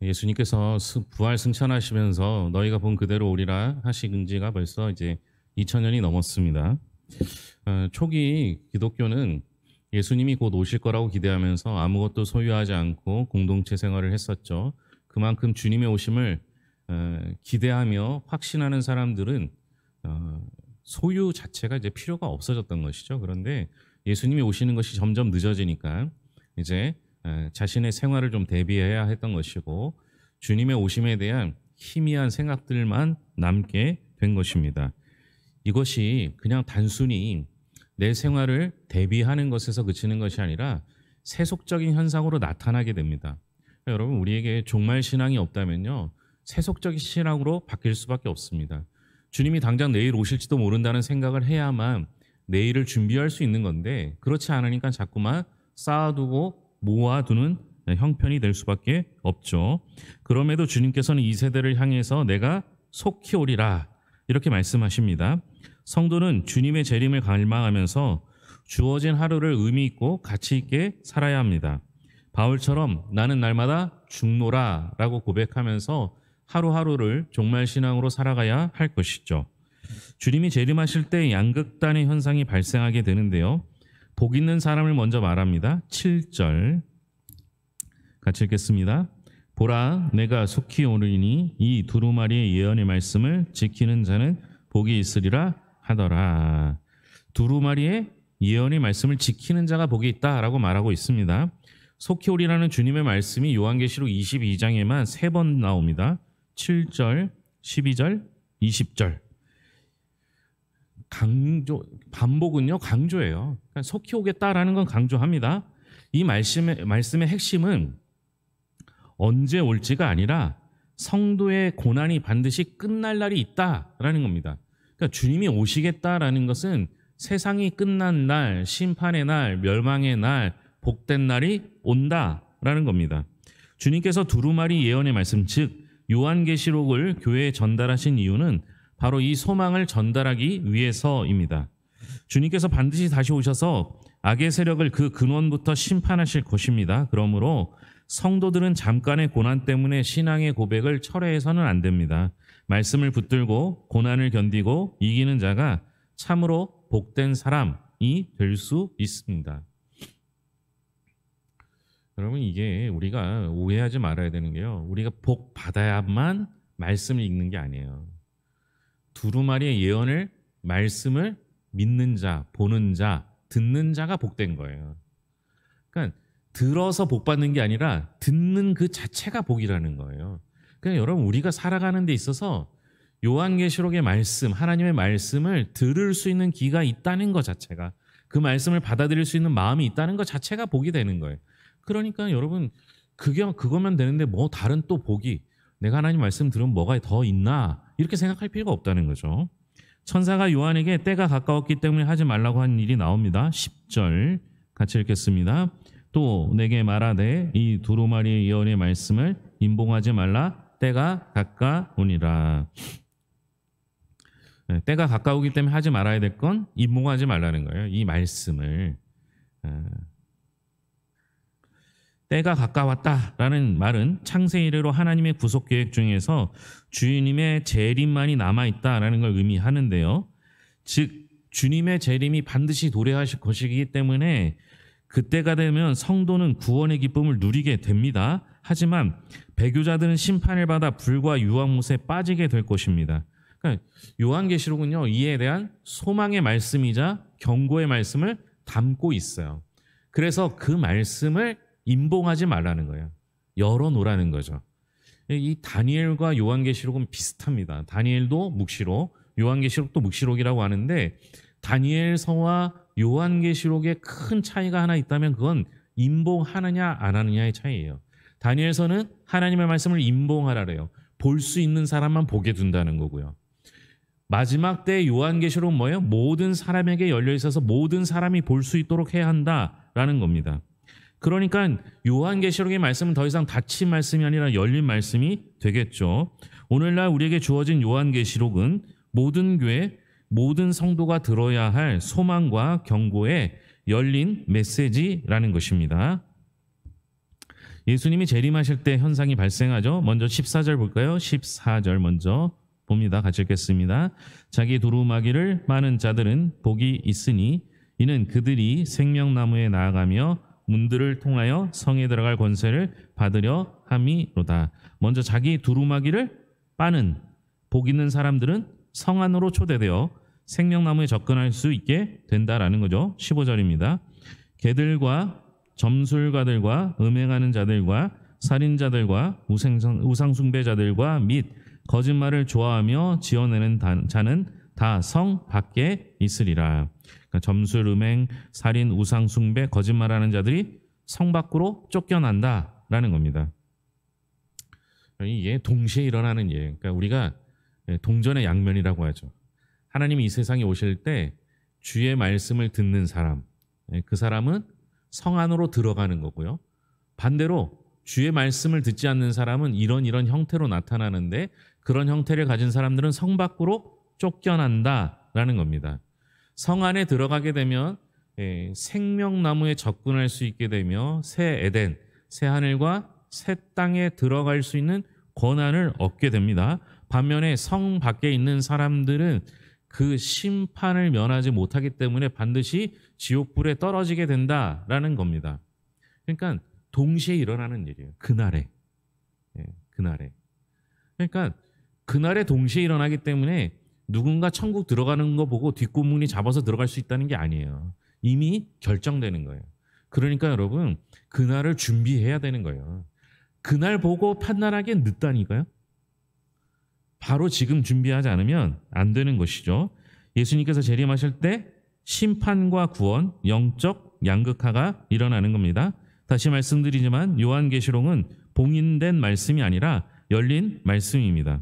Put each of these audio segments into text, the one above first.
예수님께서 부활 승천하시면서 너희가 본 그대로 오리라 하신 지가 벌써 이제 2000년이 넘었습니다. 초기 기독교는 예수님이 곧 오실 거라고 기대하면서 아무것도 소유하지 않고 공동체 생활을 했었죠. 그만큼 주님의 오심을 기대하며 확신하는 사람들은 소유 자체가 이제 필요가 없어졌던 것이죠. 그런데 예수님이 오시는 것이 점점 늦어지니까 이제 자신의 생활을 좀 대비해야 했던 것이고, 주님의 오심에 대한 희미한 생각들만 남게 된 것입니다. 이것이 그냥 단순히 내 생활을 대비하는 것에서 그치는 것이 아니라 세속적인 현상으로 나타나게 됩니다. 여러분, 우리에게 종말 신앙이 없다면요, 세속적인 신앙으로 바뀔 수밖에 없습니다. 주님이 당장 내일 오실지도 모른다는 생각을 해야만 내일을 준비할 수 있는 건데, 그렇지 않으니까 자꾸만 쌓아두고 모아두는 형편이 될 수밖에 없죠. 그럼에도 주님께서는 이 세대를 향해서 내가 속히 오리라 이렇게 말씀하십니다. 성도는 주님의 재림을 갈망하면서 주어진 하루를 의미 있고 가치 있게 살아야 합니다. 바울처럼 나는 날마다 죽노라 라고 고백하면서 하루하루를 종말신앙으로 살아가야 할 것이죠. 주님이 재림하실 때 양극단의 현상이 발생하게 되는데요. 복 있는 사람을 먼저 말합니다. 7절 같이 읽겠습니다. 보라, 내가 속히 오르니 이 두루마리의 예언의 말씀을 지키는 자는 복이 있으리라 하더라. 두루마리의 예언의 말씀을 지키는 자가 복이 있다라고 말하고 있습니다. 속히 오리라는 주님의 말씀이 요한계시록 22장에만 3번 나옵니다. 7절, 12절, 20절. 반복은요 강조예요. 그러니까 속히 오겠다라는 건 강조합니다. 이 말씀의 핵심은 언제 올지가 아니라 성도의 고난이 반드시 끝날 날이 있다라는 겁니다. 그러니까 주님이 오시겠다라는 것은 세상이 끝난 날, 심판의 날, 멸망의 날, 복된 날이 온다라는 겁니다. 주님께서 두루마리 예언의 말씀, 즉 요한계시록을 교회에 전달하신 이유는 바로 이 소망을 전달하기 위해서입니다. 주님께서 반드시 다시 오셔서 악의 세력을 그 근원부터 심판하실 것입니다. 그러므로 성도들은 잠깐의 고난 때문에 신앙의 고백을 철회해서는 안 됩니다. 말씀을 붙들고 고난을 견디고 이기는 자가 참으로 복된 사람이 될 수 있습니다. 여러분, 이게 우리가 오해하지 말아야 되는 게요, 우리가 복 받아야만 말씀을 읽는 게 아니에요. 두루마리의 예언을, 말씀을 믿는 자, 보는 자, 듣는 자가 복된 거예요. 그러니까 들어서 복 받는 게 아니라 듣는 그 자체가 복이라는 거예요. 그러니까 여러분, 우리가 살아가는 데 있어서 요한계시록의 말씀, 하나님의 말씀을 들을 수 있는 귀가 있다는 것 자체가, 그 말씀을 받아들일 수 있는 마음이 있다는 것 자체가 복이 되는 거예요. 그러니까 여러분, 그거면 되는데 뭐 다른 또 복이, 내가 하나님 말씀 들으면 뭐가 더 있나, 이렇게 생각할 필요가 없다는 거죠. 천사가 요한에게 때가 가까웠기 때문에 하지 말라고 한 일이 나옵니다. 10절 같이 읽겠습니다. 또 내게 말하되 이 두루마리의 예언의 말씀을 임봉하지 말라, 때가 가까우니라. 때가 가까우기 때문에 하지 말아야 될 건 임봉하지 말라는 거예요. 이 말씀을. 때가 가까웠다라는 말은 창세 이래로 하나님의 구속 계획 중에서 주님의 재림만이 남아있다라는 걸 의미하는데요. 즉 주님의 재림이 반드시 도래하실 것이기 때문에 그때가 되면 성도는 구원의 기쁨을 누리게 됩니다. 하지만 배교자들은 심판을 받아 불과 유황못에 빠지게 될 것입니다. 그러니까 요한계시록은요, 이에 대한 소망의 말씀이자 경고의 말씀을 담고 있어요. 그래서 그 말씀을 임봉하지 말라는 거예요. 열어놓으라는 거죠. 이 다니엘과 요한계시록은 비슷합니다. 다니엘도 묵시록, 요한계시록도 묵시록이라고 하는데, 다니엘서와 요한계시록에 큰 차이가 하나 있다면 그건 임봉하느냐 안 하느냐의 차이예요. 다니엘서는 하나님의 말씀을 임봉하라래요. 볼 수 있는 사람만 보게 둔다는 거고요. 마지막 때 요한계시록은 뭐예요? 모든 사람에게 열려 있어서 모든 사람이 볼 수 있도록 해야 한다라는 겁니다. 그러니까 요한계시록의 말씀은 더 이상 닫힌 말씀이 아니라 열린 말씀이 되겠죠. 오늘날 우리에게 주어진 요한계시록은 모든 교회, 모든 성도가 들어야 할 소망과 경고의 열린 메시지라는 것입니다. 예수님이 재림하실 때 현상이 발생하죠. 먼저 14절 볼까요? 14절 먼저 봅니다. 같이 읽겠습니다. 자기 두루마기를 빠는 자들은 복이 있으니 이는 그들이 생명나무에 나아가며 문들을 통하여 성에 들어갈 권세를 받으려 함이로다. 먼저 자기 두루마기를 빠는 복 있는 사람들은 성 안으로 초대되어 생명나무에 접근할 수 있게 된다라는 거죠. 15절입니다. 개들과 점술가들과 음행하는 자들과 살인자들과 우상숭배자들과 및 거짓말을 좋아하며 지어내는 자는 다 성 밖에 있으리라. 그러니까 점술, 음행, 살인, 우상숭배, 거짓말하는 자들이 성 밖으로 쫓겨난다라는 겁니다. 이게 동시에 일어나는 예. 그러니까 우리가 동전의 양면이라고 하죠. 하나님이 이 세상에 오실 때 주의 말씀을 듣는 사람, 그 사람은 성 안으로 들어가는 거고요. 반대로 주의 말씀을 듣지 않는 사람은 이런 형태로 나타나는데 그런 형태를 가진 사람들은 성 밖으로 쫓겨난다라는 겁니다. 성 안에 들어가게 되면 생명나무에 접근할 수 있게 되며 새 에덴, 새 하늘과 새 땅에 들어갈 수 있는 권한을 얻게 됩니다. 반면에 성 밖에 있는 사람들은 그 심판을 면하지 못하기 때문에 반드시 지옥불에 떨어지게 된다라는 겁니다. 그러니까 동시에 일어나는 일이에요. 그날에. 그날에. 그러니까 그날에 동시에 일어나기 때문에 누군가 천국 들어가는 거 보고 뒷구문이 잡아서 들어갈 수 있다는 게 아니에요. 이미 결정되는 거예요. 그러니까 여러분 그날을 준비해야 되는 거예요. 그날 보고 판단하기엔 늦다니까요. 바로 지금 준비하지 않으면 안 되는 것이죠. 예수님께서 재림하실 때 심판과 구원, 영적 양극화가 일어나는 겁니다. 다시 말씀드리지만 요한계시록은 봉인된 말씀이 아니라 열린 말씀입니다.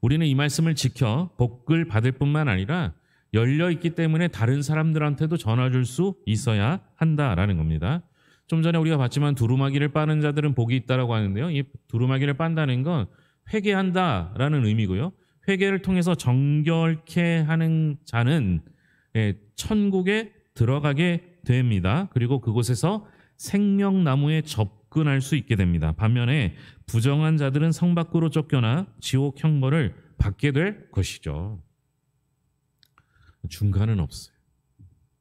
우리는 이 말씀을 지켜 복을 받을 뿐만 아니라 열려있기 때문에 다른 사람들한테도 전해줄 수 있어야 한다라는 겁니다. 좀 전에 우리가 봤지만 두루마기를 빠는 자들은 복이 있다라고 하는데요. 이 두루마기를 빤다는 건 회개한다라는 의미고요. 회개를 통해서 정결케 하는 자는 천국에 들어가게 됩니다. 그리고 그곳에서 생명나무에 접근할 수 있게 됩니다. 반면에 부정한 자들은 성 밖으로 쫓겨나 지옥 형벌을 받게 될 것이죠. 중간은 없어요.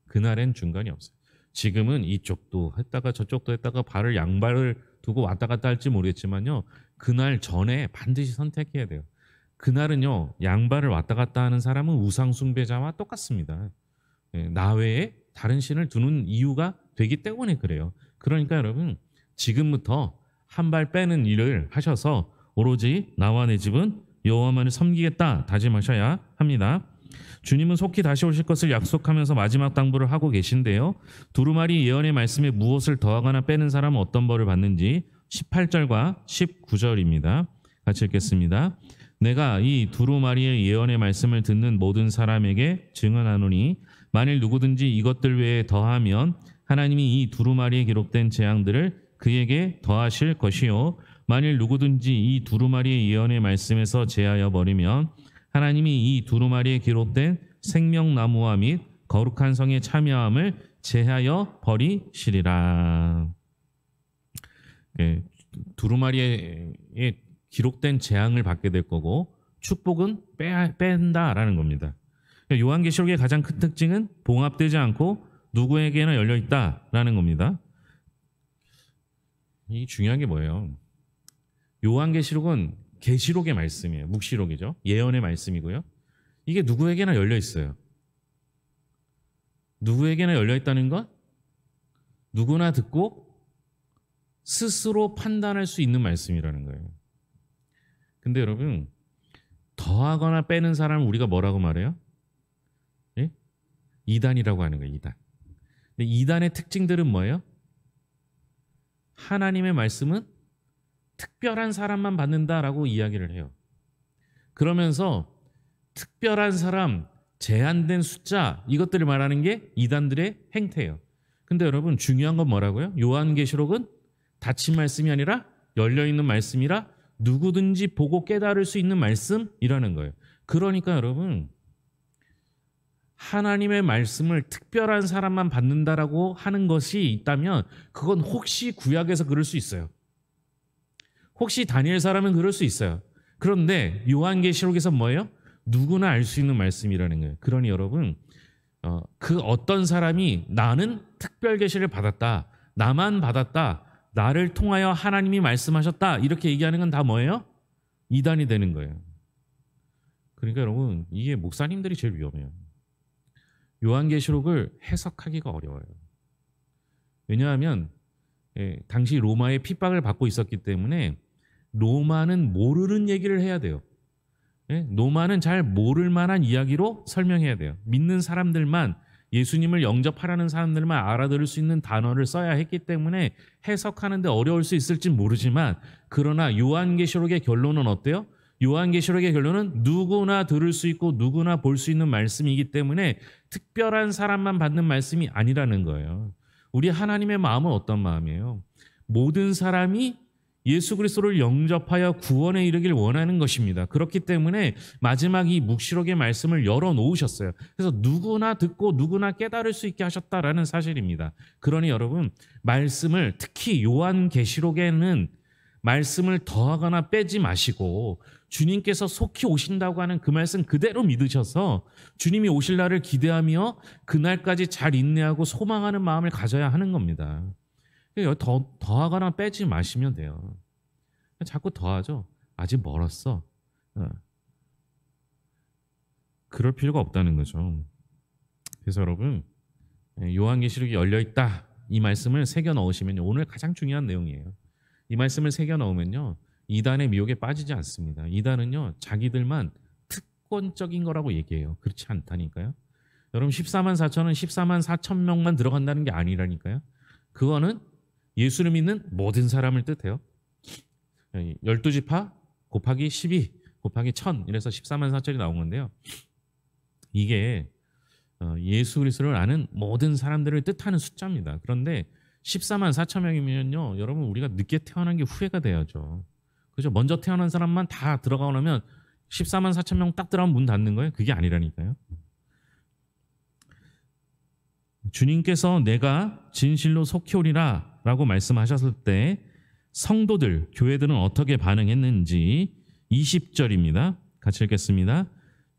그날엔 중간이 없어요. 지금은 이쪽도 했다가 저쪽도 했다가 양발을 두고 왔다 갔다 할지 모르겠지만요. 그날 전에 반드시 선택해야 돼요. 그날은요. 양발을 왔다 갔다 하는 사람은 우상숭배자와 똑같습니다. 나 외에 다른 신을 두는 이유가 되기 때문에 그래요. 그러니까 여러분 지금부터 한 발 빼는 일을 하셔서 오로지 나와 내 집은 여호와만을 섬기겠다 다짐하셔야 합니다. 주님은 속히 다시 오실 것을 약속하면서 마지막 당부를 하고 계신데요. 두루마리 예언의 말씀에 무엇을 더하거나 빼는 사람은 어떤 벌을 받는지 18절과 19절입니다. 같이 읽겠습니다. 내가 이 두루마리의 예언의 말씀을 듣는 모든 사람에게 증언하노니 만일 누구든지 이것들 외에 더하면 하나님이 이 두루마리에 기록된 재앙들을 그에게 더하실 것이요 만일 누구든지 이 두루마리의 예언의 말씀에서 제하여 버리면 하나님이 이 두루마리에 기록된 생명나무와 및 거룩한 성의 참여함을 제하여 버리시리라. 두루마리에 기록된 재앙을 받게 될 거고 축복은 뺀다라는 겁니다. 요한계시록의 가장 큰 특징은 봉합되지 않고 누구에게나 열려있다라는 겁니다. 이 중요한 게 뭐예요? 요한계시록은 계시록의 말씀이에요. 묵시록이죠. 예언의 말씀이고요. 이게 누구에게나 열려 있어요. 누구에게나 열려 있다는 건 누구나 듣고 스스로 판단할 수 있는 말씀이라는 거예요. 근데 여러분 더하거나 빼는 사람을 우리가 뭐라고 말해요? 예? 이단이라고 하는 거예요. 이단. 근데 이단의 특징들은 뭐예요? 하나님의 말씀은 특별한 사람만 받는다라고 이야기를 해요. 그러면서 특별한 사람, 제한된 숫자 이것들을 말하는 게 이단들의 행태예요. 근데 여러분 중요한 건 뭐라고요? 요한계시록은 닫힌 말씀이 아니라 열려있는 말씀이라 누구든지 보고 깨달을 수 있는 말씀이라는 거예요. 그러니까 여러분 하나님의 말씀을 특별한 사람만 받는다라고 하는 것이 있다면 그건 혹시 구약에서 그럴 수 있어요. 혹시 다니엘 사람은 그럴 수 있어요. 그런데 요한계시록에서 뭐예요? 누구나 알 수 있는 말씀이라는 거예요. 그러니 여러분, 그 어떤 사람이 나는 특별 계시를 받았다, 나만 받았다, 나를 통하여 하나님이 말씀하셨다 이렇게 얘기하는 건 다 뭐예요? 이단이 되는 거예요. 그러니까 여러분, 이게 목사님들이 제일 위험해요. 요한계시록을 해석하기가 어려워요. 왜냐하면 당시 로마의 핍박을 받고 있었기 때문에 로마는 모르는 얘기를 해야 돼요. 로마는 잘 모를 만한 이야기로 설명해야 돼요. 믿는 사람들만, 예수님을 영접하라는 사람들만 알아들을 수 있는 단어를 써야 했기 때문에 해석하는데 어려울 수 있을지 모르지만, 그러나 요한계시록의 결론은 어때요? 요한계시록의 결론은 누구나 들을 수 있고 누구나 볼 수 있는 말씀이기 때문에 특별한 사람만 받는 말씀이 아니라는 거예요. 우리 하나님의 마음은 어떤 마음이에요? 모든 사람이 예수 그리스도를 영접하여 구원에 이르길 원하는 것입니다. 그렇기 때문에 마지막 이 묵시록의 말씀을 열어놓으셨어요. 그래서 누구나 듣고 누구나 깨달을 수 있게 하셨다라는 사실입니다. 그러니 여러분, 말씀을, 특히 요한계시록에는 말씀을 더하거나 빼지 마시고 주님께서 속히 오신다고 하는 그 말씀 그대로 믿으셔서 주님이 오실 날을 기대하며 그날까지 잘 인내하고 소망하는 마음을 가져야 하는 겁니다. 더하거나 빼지 마시면 돼요. 자꾸 더하죠. 아직 멀었어. 그럴 필요가 없다는 거죠. 그래서 여러분, 요한계시록이 열려있다 이 말씀을 새겨 넣으시면요, 오늘 가장 중요한 내용이에요. 이 말씀을 새겨 넣으면요, 이단의 미혹에 빠지지 않습니다. 이단은요, 자기들만 특권적인 거라고 얘기해요. 그렇지 않다니까요. 여러분, 14만 4천은 14만 4천 명만 들어간다는 게 아니라니까요. 그거는 예수를 믿는 모든 사람을 뜻해요. 12지파 곱하기 12 곱하기 1000 이래서 14만 4천이 나온 건데요. 이게 예수 그리스도를 아는 모든 사람들을 뜻하는 숫자입니다. 그런데 14만 4천 명이면요, 여러분, 우리가 늦게 태어난 게 후회가 돼야죠. 그죠? 먼저 태어난 사람만 다 들어가고 나면 14만 4천 명 딱 들어가면 문 닫는 거예요? 그게 아니라니까요. 주님께서 내가 진실로 속히 오리라 라고 말씀하셨을 때 성도들, 교회들은 어떻게 반응했는지 20절입니다. 같이 읽겠습니다.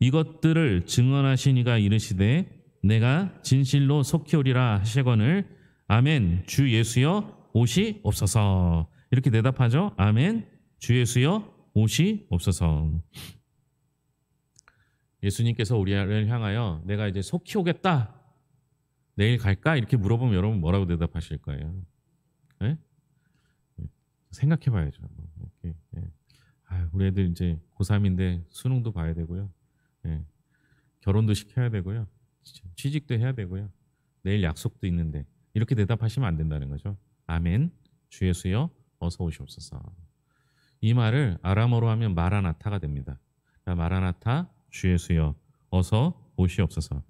이것들을 증언하신 이가 이르시되 내가 진실로 속히 오리라 하시거늘 아멘 주 예수여 옷이 없어서. 이렇게 대답하죠. 아멘 주 예수여 옷이 없어서. 예수님께서 우리를 향하여 내가 이제 속히 오겠다, 내일 갈까? 이렇게 물어보면 여러분 뭐라고 대답하실 거예요? 네? 생각해 봐야죠. 이렇게, 우리 애들 이제 고3인데 수능도 봐야 되고요. 결혼도 시켜야 되고요. 취직도 해야 되고요. 내일 약속도 있는데 이렇게 대답하시면 안 된다는 거죠. 아멘 주 예수여 어서 오시옵소서. 이 말을 아람어로 하면 마라나타가 됩니다. 마라나타 주 예수여 어서 오시옵소서.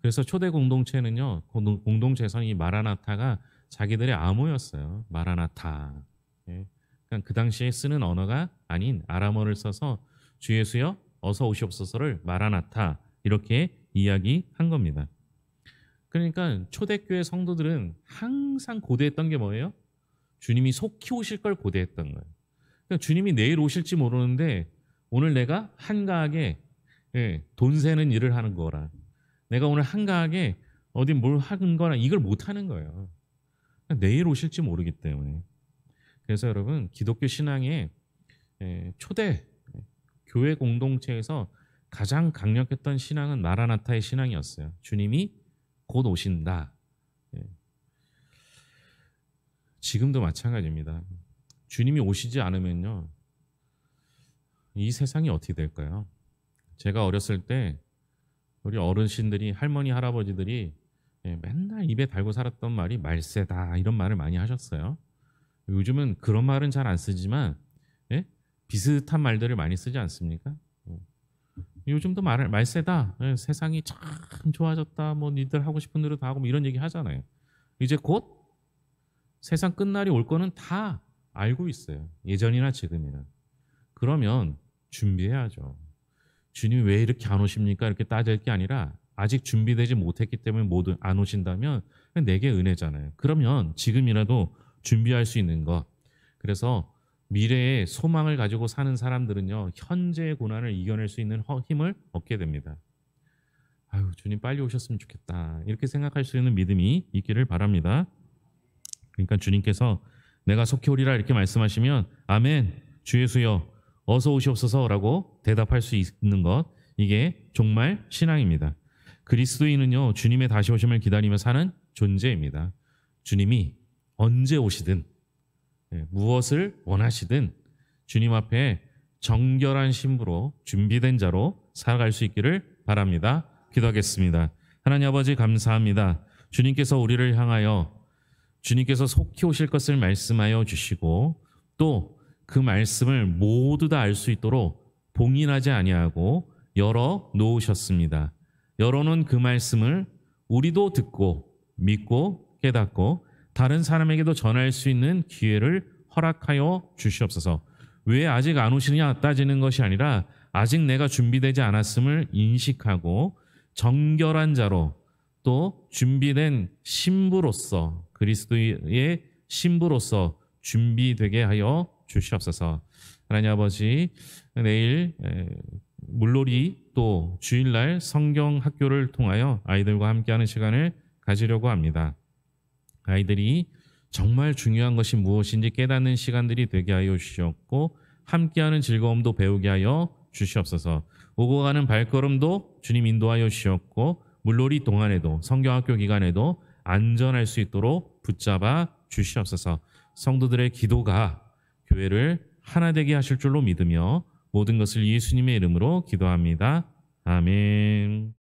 그래서 초대 공동체는요, 공동체에서는 이 마라나타가 자기들의 암호였어요. 마라나타. 그러니까 그 당시에 쓰는 언어가 아닌 아람어를 써서 주 예수여 어서 오시옵소서를 마라나타 이렇게 이야기한 겁니다. 그러니까 초대교회 성도들은 항상 고대했던 게 뭐예요? 주님이 속히 오실 걸 고대했던 거예요. 그러니까 주님이 내일 오실지 모르는데 오늘 내가 한가하게 돈 세는 일을 하는 거라, 내가 오늘 한가하게 어디 뭘 하는 거나 이걸 못 하는 거예요. 내일 오실지 모르기 때문에. 그래서 여러분, 기독교 신앙의 초대 교회 공동체에서 가장 강력했던 신앙은 마라나타의 신앙이었어요. 주님이 곧 오신다. 지금도 마찬가지입니다. 주님이 오시지 않으면요, 이 세상이 어떻게 될까요? 제가 어렸을 때 우리 어르신들이, 할머니 할아버지들이 맨날 입에 달고 살았던 말이 말세다 이런 말을 많이 하셨어요. 요즘은 그런 말은 잘 안 쓰지만 비슷한 말들을 많이 쓰지 않습니까? 요즘도 말세다, 세상이 참 좋아졌다, 뭐 니들 하고 싶은 대로 다 하고 뭐 이런 얘기 하잖아요. 이제 곧 세상 끝날이 올 거는 다 알고 있어요. 예전이나 지금이나. 그러면 준비해야죠. 주님이 왜 이렇게 안 오십니까? 이렇게 따질 게 아니라 아직 준비되지 못했기 때문에 모두 안 오신다면 내게 은혜잖아요. 그러면 지금이라도 준비할 수 있는 것. 그래서 미래의 소망을 가지고 사는 사람들은요, 현재의 고난을 이겨낼 수 있는 힘을 얻게 됩니다. 아유, 주님 빨리 오셨으면 좋겠다. 이렇게 생각할 수 있는 믿음이 있기를 바랍니다. 그러니까 주님께서 내가 속히 오리라 이렇게 말씀하시면 아멘, 주 예수여 어서 오시옵소서라고 대답할 수 있는 것, 이게 정말 신앙입니다. 그리스도인은요, 주님의 다시 오심을 기다리며 사는 존재입니다. 주님이 언제 오시든 무엇을 원하시든 주님 앞에 정결한 신부로 준비된 자로 살아갈 수 있기를 바랍니다. 기도하겠습니다. 하나님 아버지 감사합니다. 주님께서 우리를 향하여 주님께서 속히 오실 것을 말씀하여 주시고 또 그 말씀을 모두 다 알 수 있도록 봉인하지 아니하고 열어 놓으셨습니다. 열어놓은 그 말씀을 우리도 듣고 믿고 깨닫고 다른 사람에게도 전할 수 있는 기회를 허락하여 주시옵소서. 왜 아직 안 오시느냐 따지는 것이 아니라 아직 내가 준비되지 않았음을 인식하고 정결한 자로 또 준비된 신부로서 그리스도의 신부로서 준비되게 하여 주시옵소서. 하나님 아버지, 내일 물놀이 또 주일날 성경 학교를 통하여 아이들과 함께하는 시간을 가지려고 합니다. 아이들이 정말 중요한 것이 무엇인지 깨닫는 시간들이 되게 하여 주시옵고 함께하는 즐거움도 배우게 하여 주시옵소서. 오고 가는 발걸음도 주님 인도하여 주시옵고 물놀이 동안에도 성경학교 기간에도 안전할 수 있도록 붙잡아 주시옵소서. 성도들의 기도가 교회를 하나 되게 하실 줄로 믿으며 모든 것을 예수님의 이름으로 기도합니다. 아멘.